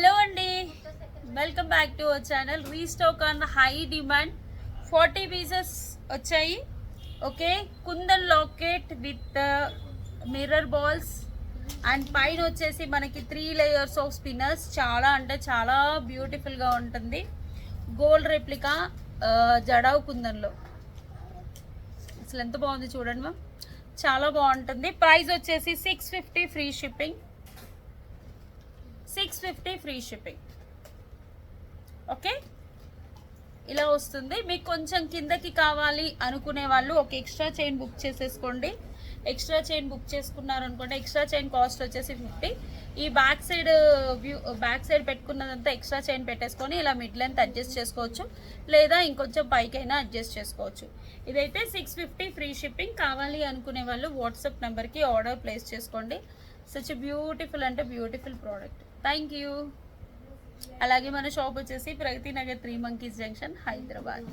Hello అండి, welcome back to our channel. Restock on high demand 40 pieces వచ్చాయి. Okay, Kundan locket with mirror balls and పైన వచ్చేసి మనకి 3 layers of spinners. చాలా అంటే చాలా బ్యూటిఫుల్గా ఉంటుంది. గోల్డ్ రెప్లికా జడావ్ కుందన్లో అసలు ఎంత బాగుంది చూడండి మ్యామ్, చాలా బాగుంటుంది. ప్రైస్ వచ్చేసి 650 free shipping. 650 free shipping. Okay, ఇలా వస్తుంది. మీకు కొంచెం కిందకి కావాలి అనుకునే వాళ్ళు ఒక ఎక్స్ట్రా చైన్ బుక్ చేసేసుకోండి. ఎక్స్ట్రా చైన్ బుక్ చేసుకున్నారనుకోండి, ఎక్స్ట్రా చైన్ కాస్ట్ వచ్చేసి 50. ఈ బ్యాక్ సైడ్ పెట్టుకున్నదంతా ఎక్స్ట్రా చైన్ పెట్టేసుకొని ఇలా మిడ్ లెంత్ అడ్జస్ట్ చేసుకోవచ్చు, లేదా ఇంకొంచెం పైకైనా అడ్జస్ట్ చేసుకోవచ్చు. ఇదైతే 650 ఫ్రీ షిప్పింగ్. కావాలి అనుకునే వాళ్ళు వాట్సాప్ నెంబర్కి ఆర్డర్ ప్లేస్ చేసుకోండి. సచ్ బ్యూటిఫుల్ అంటే బ్యూటిఫుల్ ప్రోడక్ట్. Thank you. అలాగే మన షాప్ వచ్చేసి ప్రగతి నగర్ 3 మంకీస్ జంక్షన్, హైదరాబాద్.